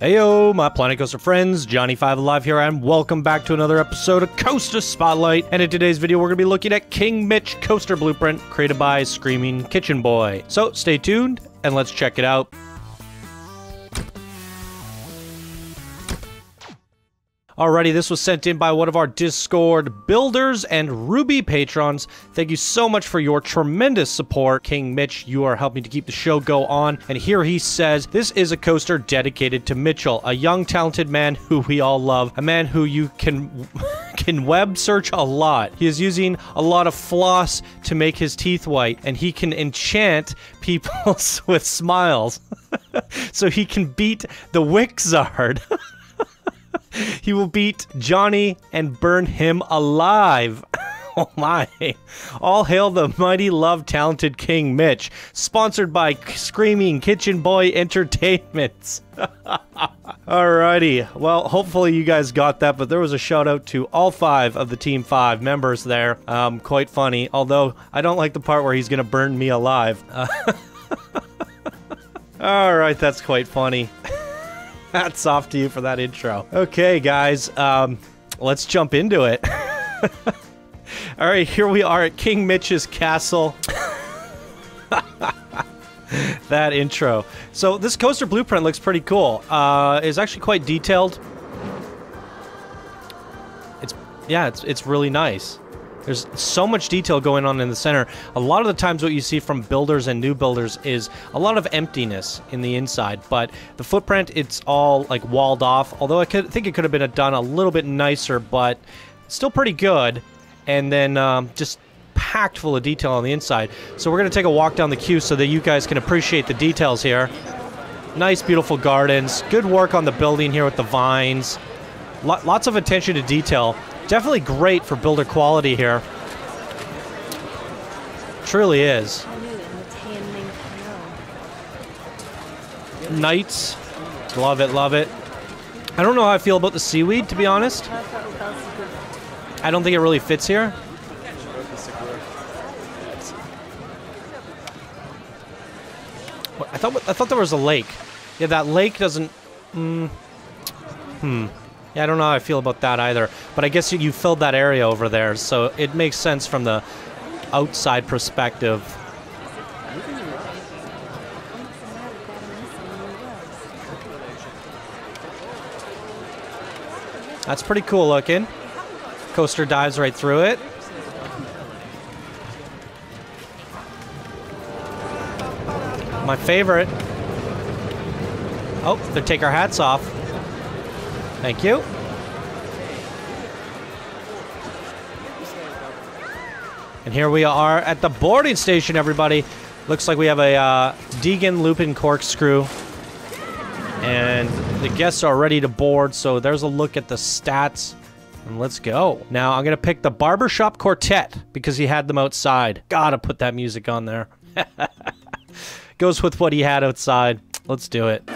Heyo, my Planet Coaster friends, Johnny5 Alive here, and welcome back to another episode of Coaster Spotlight. And in today's video, we're going to be looking at King Mitch Coaster Blueprint, created by ScreamingKitchenBoy. So, stay tuned, and let's check it out. Alrighty, this was sent in by one of our Discord builders and Ruby patrons. Thank you so much for your tremendous support. King Mitch, you are helping to keep the show go on. And here he says, this is a coaster dedicated to Mitchell, a young, talented man who we all love. A man who you can web search a lot. He is using a lot of floss to make his teeth white, and he can enchant people with smiles. So he can beat the Wixzard. He will beat Johnny and burn him alive. Oh my. All hail the mighty, loved, talented King Mitch. Sponsored by ScreamingKitchenBoy Entertainments. Alrighty. Well, hopefully you guys got that, but there was a shout out to all 5 of the Team 5 members there. Quite funny. Although, I don't like the part where he's gonna burn me alive. Alright, that's quite funny. Hats off to you for that intro. Okay, guys, let's jump into it. Alright, here we are at King Mitch's castle. That intro. So, this coaster blueprint looks pretty cool. It's actually quite detailed. It's really nice. There's so much detail going on in the center. A lot of the times what you see from builders and new builders is a lot of emptiness in the inside, but the footprint, it's all like walled off, although I think it could have been done a little bit nicer, but still pretty good. And then just packed full of detail on the inside. So we're going to take a walk down the queue so that you guys can appreciate the details here. Nice, beautiful gardens. Good work on the building here with the vines. Lots of attention to detail. Definitely great for builder quality here. Truly is. Knights. Love it, love it. I don't know how I feel about the seaweed, to be honest. I don't think it really fits here. I thought there was a lake. Yeah, that lake doesn't... Yeah, I don't know how I feel about that either. But I guess you filled that area over there, so it makes sense from the outside perspective. That's pretty cool looking. Coaster dives right through it. My favorite. Oh, they take our hats off. Thank you. And here we are at the boarding station, everybody. Looks like we have a Deegan Lupin Corkscrew. And the guests are ready to board, so there's a look at the stats. And let's go. Now, I'm going to pick the Barbershop Quartet because he had them outside. Gotta put that music on there. Goes with what he had outside. Let's do it.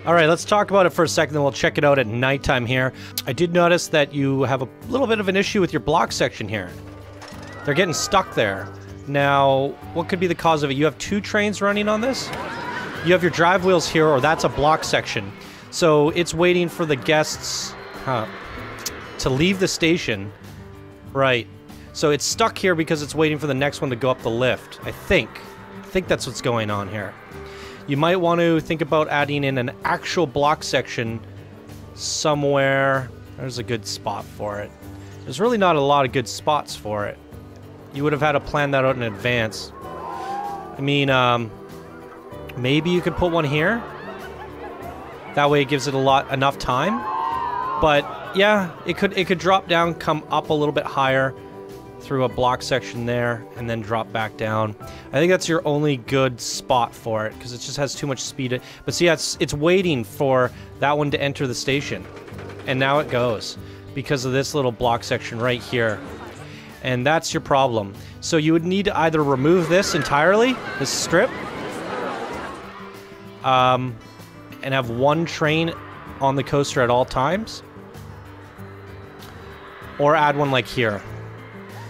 All right, let's talk about it for a second, then we'll check it out at nighttime here. I did notice that you have a little bit of an issue with your block section here. They're getting stuck there. Now, what could be the cause of it? You have 2 trains running on this? You have your drive wheels here, or that's a block section. So it's waiting for the guests to leave the station. Right. So it's stuck here because it's waiting for the next one to go up the lift, I think. I think that's what's going on here. You might want to think about adding in an actual block section somewhere. There's a good spot for it. There's really not a lot of good spots for it. You would have had to plan that out in advance. I mean, maybe you could put one here. That way it gives it enough time. But yeah, it could drop down, come up a little bit higher through a block section there, and then drop back down. I think that's your only good spot for it, because it just has too much speed. But see, it's waiting for that one to enter the station. And now it goes, because of this little block section right here. And that's your problem. So you would need to either remove this entirely, this strip, and have one train on the coaster at all times, or add one like here.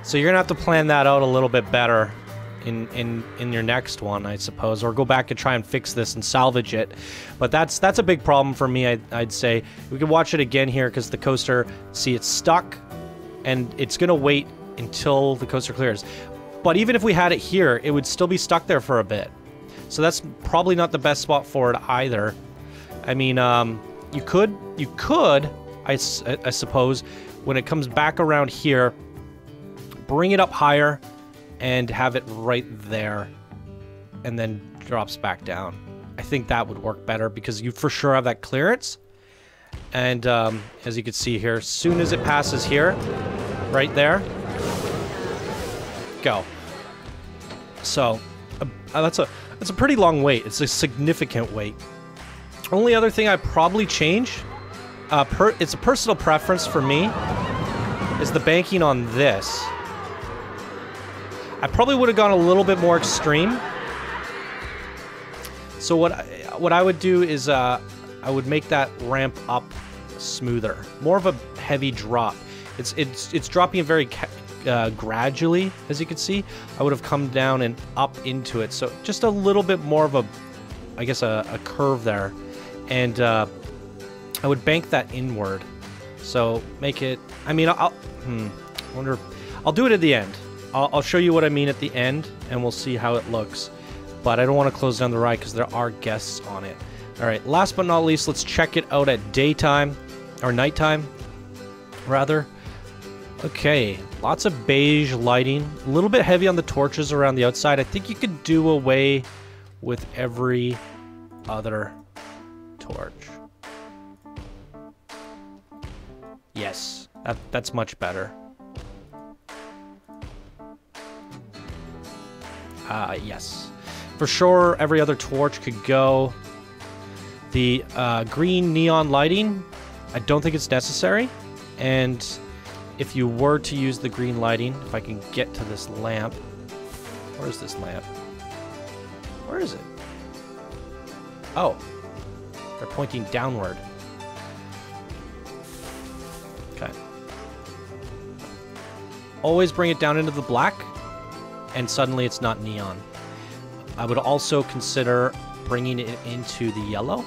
So you're gonna have to plan that out a little bit better in your next one, I suppose, or go back and try and fix this and salvage it. But that's a big problem for me. I'd say we could watch it again here, because the coaster, see, it's stuck, and it's gonna wait until the coaster clears. But even if we had it here, it would still be stuck there for a bit. So that's probably not the best spot for it either. I mean, you could, I suppose, when it comes back around here, bring it up higher and have it right there, and then drops back down. I think that would work better, because you for sure have that clearance. And as you can see here, as soon as it passes here, right there, go. So that's a pretty long wait. It's a significant wait. Only other thing I probably change, it's a personal preference for me, is the banking on this. I probably would have gone a little bit more extreme. So what I would do is I would make that ramp up smoother, more of a heavy drop. It's dropping very gradually, as you can see. I would have come down and up into it, so just a little bit more of a, I guess, a curve there, and I would bank that inward. So make it. I mean, I'll wonder. I'll do it at the end. I'll show you what I mean at the end, and we'll see how it looks. But I don't want to close down the ride because there are guests on it. All right. Last but not least, let's check it out at daytime or nighttime, rather. Okay, lots of beige lighting, a little bit heavy on the torches around the outside. I think you could do away with every other torch. Yes, that's much better. Yes. For sure, every other torch could go. The green neon lighting, I don't think it's necessary. And if you were to use the green lighting, if I can get to this lamp. Where's this lamp? Where is it? Oh. They're pointing downward. Okay. Always bring it down into the black, and suddenly it's not neon. I would also consider bringing it into the yellow.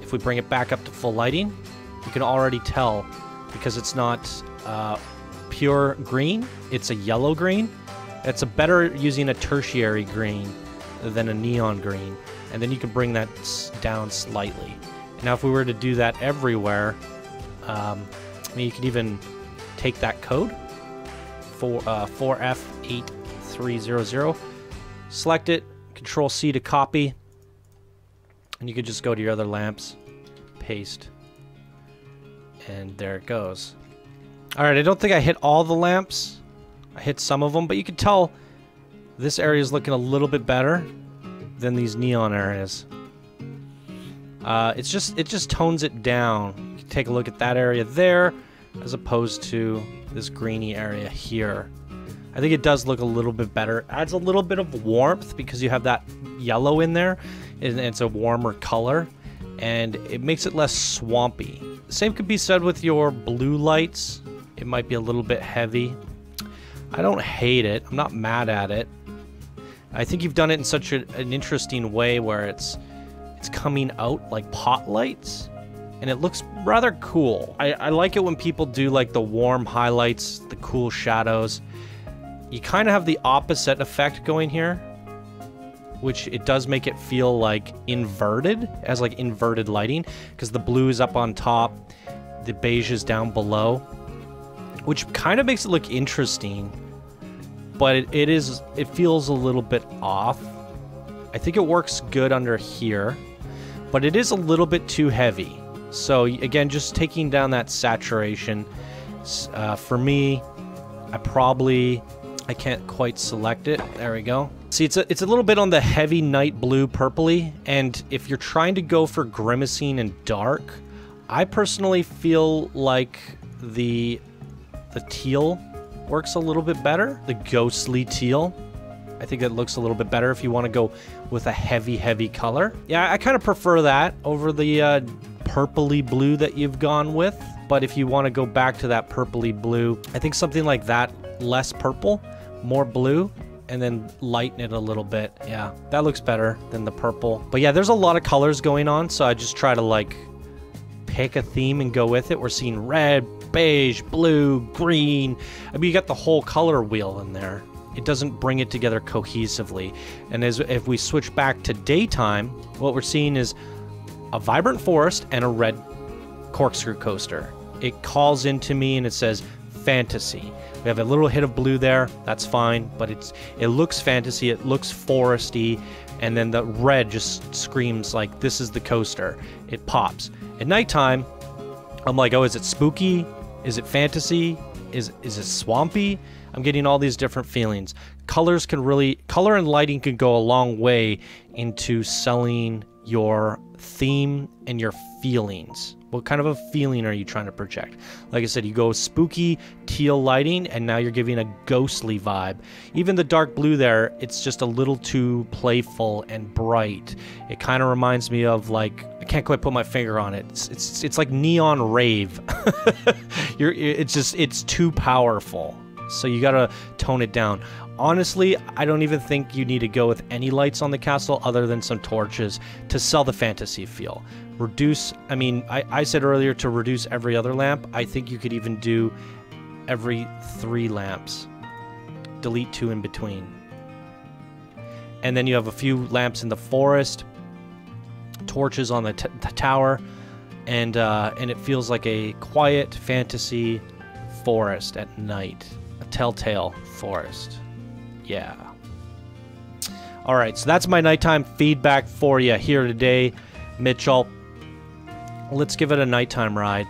If we bring it back up to full lighting, you can already tell, because it's not pure green, it's a yellow green. It's a better using a tertiary green than a neon green. And then you can bring that down slightly. Now if we were to do that everywhere, I mean, you could even take that code, 4F8300, select it, Control-C to copy, and you could just go to your other lamps, paste, and there it goes. Alright, I don't think I hit all the lamps. I hit some of them, but you can tell this area is looking a little bit better than these neon areas. It just tones it down. You can take a look at that area there, as opposed to this greeny area here. I think it does look a little bit better. Adds a little bit of warmth because you have that yellow in there, and it's a warmer color, and it makes it less swampy. Same could be said with your blue lights. It might be a little bit heavy. I don't hate it. I'm not mad at it. I think you've done it in such an interesting way where it's coming out like pot lights, and it looks rather cool. I like it when people do like the warm highlights, the cool shadows. You kind of have the opposite effect going here, which it does make it feel like inverted, as like inverted lighting, because the blue is up on top, the beige is down below, which kind of makes it look interesting, but it feels a little bit off. I think it works good under here, but it is a little bit too heavy. So again, just taking down that saturation. For me, I can't quite select it. There we go. See, it's a little bit on the heavy night blue purpley, and if you're trying to go for grimacing and dark, I personally feel like the teal works a little bit better. The ghostly teal. I think that looks a little bit better if you want to go with a heavy color. Yeah, I kind of prefer that over the purpley blue that you've gone with. But if you want to go back to that purpley blue, I think something like that, less purple, more blue, and then lighten it a little bit. Yeah, that looks better than the purple. But yeah, there's a lot of colors going on, so I just try to like pick a theme and go with it. We're seeing red, beige, blue, green. I mean, you got the whole color wheel in there. It doesn't bring it together cohesively. And if we switch back to daytime, what we're seeing is a vibrant forest and a red corkscrew coaster. It calls into me and it says fantasy. We have a little hit of blue there, that's fine, but it looks fantasy, it looks foresty, and then the red just screams like this is the coaster. It pops. At nighttime, I'm like, oh, is it spooky? Is it fantasy? Is it swampy? I'm getting all these different feelings. Color and lighting can go a long way into selling your theme and your feelings. What kind of a feeling are you trying to project? Like I said, you go spooky teal lighting, and now you're giving a ghostly vibe. Even the dark blue there, it's just a little too playful and bright. It kind of reminds me of, like, I can't quite put my finger on it. It's like neon rave. It's too powerful. So you gotta tone it down. Honestly, I don't even think you need to go with any lights on the castle other than some torches to sell the fantasy feel. Reduce, I mean, I said earlier to reduce every other lamp. I think you could even do every 3 lamps. Delete 2 in between. And then you have a few lamps in the forest, torches on the tower, and it feels like a quiet fantasy forest at night. A telltale forest. Yeah. Alright, so that's my nighttime feedback for you here today, Mitchell. Let's give it a nighttime ride.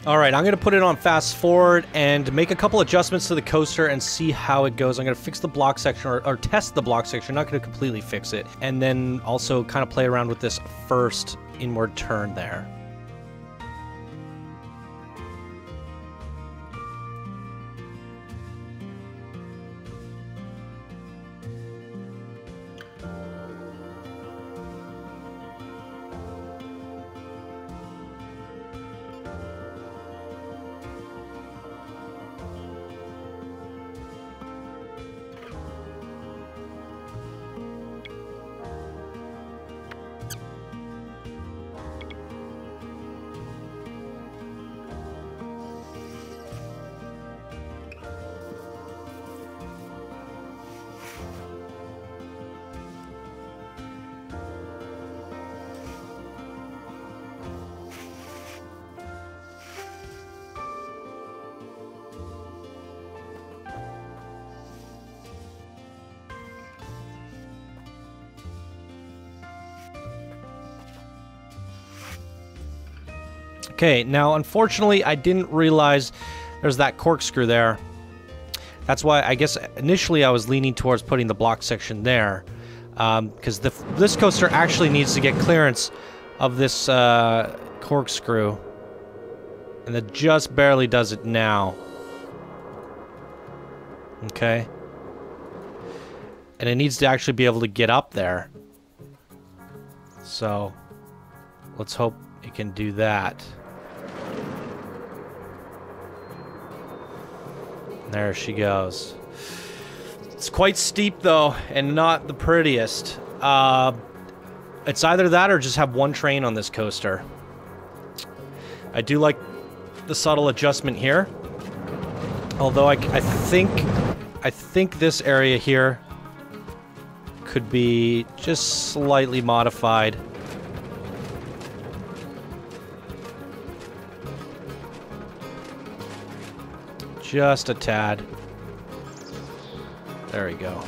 Alright, I'm going to put it on fast forward and make a couple adjustments to the coaster and see how it goes. I'm going to fix the block section, or test the block section, not going to completely fix it. And then also kind of play around with this first inward turn there. Okay, now unfortunately I didn't realize there's that corkscrew there. That's why I guess initially I was leaning towards putting the block section there. Because this coaster actually needs to get clearance of this corkscrew. And it just barely does it now. Okay. And it needs to actually be able to get up there. So, let's hope it can do that. There she goes. It's quite steep though, and not the prettiest. It's either that or just have one train on this coaster. I do like the subtle adjustment here. Although I think this area here could be just slightly modified. Just a tad. There we go.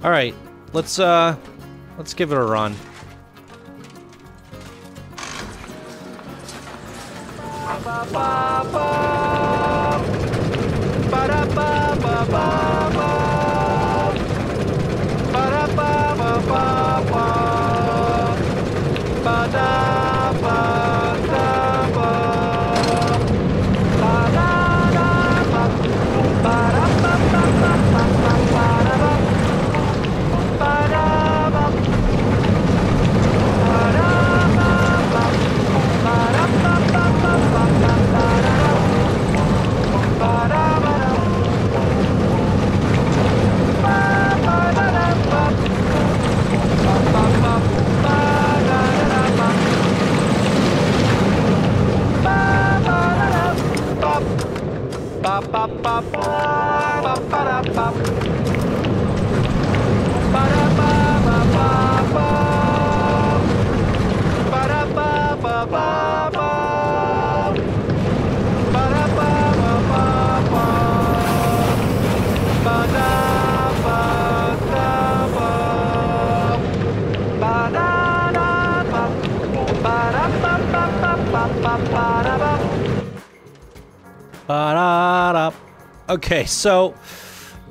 All right, let's give it a run. Okay, so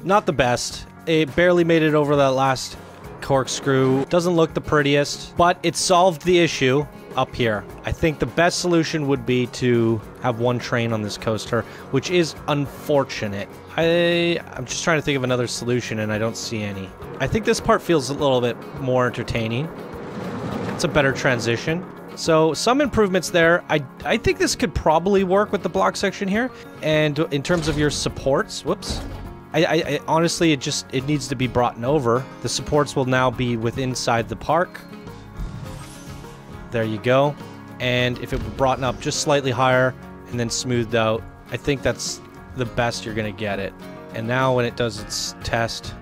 not the best. It barely made it over that last corkscrew. Doesn't look the prettiest, but it solved the issue up here. I think the best solution would be to have one train on this coaster, which is unfortunate. I'm just trying to think of another solution and I don't see any. I think this part feels a little bit more entertaining. It's a better transition. So some improvements there. I think this could probably work with the block section here. And in terms of your supports, whoops. I honestly, it needs to be brought over. The supports will now be inside the park. There you go. And if it were brought up just slightly higher and then smoothed out, I think that's the best you're going to get it. And now when it does its test,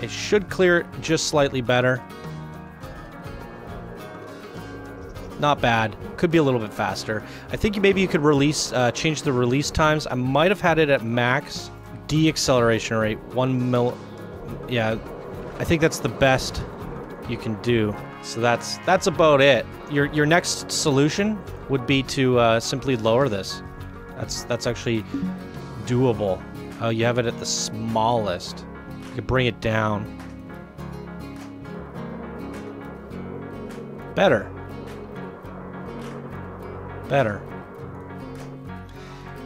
it should clear it just slightly better. Not bad. Could be a little bit faster. I think maybe you could change the release times. I might have had it at max. Deacceleration rate, 1 mil. Yeah, I think that's the best you can do. So that's about it. Your next solution would be to simply lower this. That's actually doable. Oh, you have it at the smallest. You could bring it down. Better.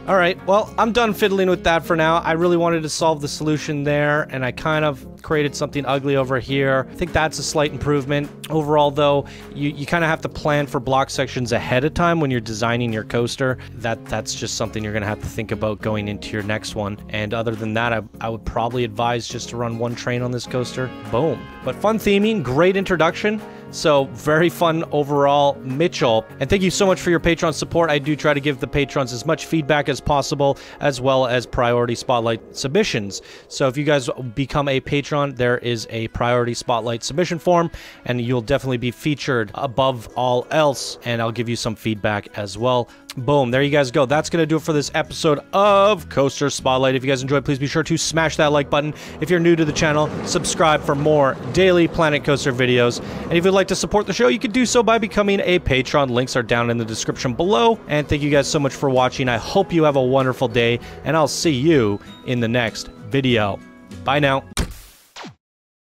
All right, well, I'm done fiddling with that for now. I really wanted to solve the solution there, and I kind of created something ugly over here. I think that's a slight improvement. Overall, though, you kind of have to plan for block sections ahead of time when you're designing your coaster. That's just something you're going to have to think about going into your next one. And other than that, I would probably advise just to run one train on this coaster. Boom. But fun theming, great introduction. So, very fun overall, Mitchell. And thank you so much for your Patreon support. I do try to give the patrons as much feedback as possible, as well as priority spotlight submissions. So if you guys become a patron, there is a priority spotlight submission form, and you'll definitely be featured above all else, and I'll give you some feedback as well. Boom, there you guys go. That's going to do it for this episode of Coaster Spotlight. If you guys enjoyed, please be sure to smash that like button. If you're new to the channel, subscribe for more daily Planet Coaster videos. And if you'd like to support the show, you can do so by becoming a patron. Links are down in the description below. And thank you guys so much for watching. I hope you have a wonderful day, and I'll see you in the next video. Bye now.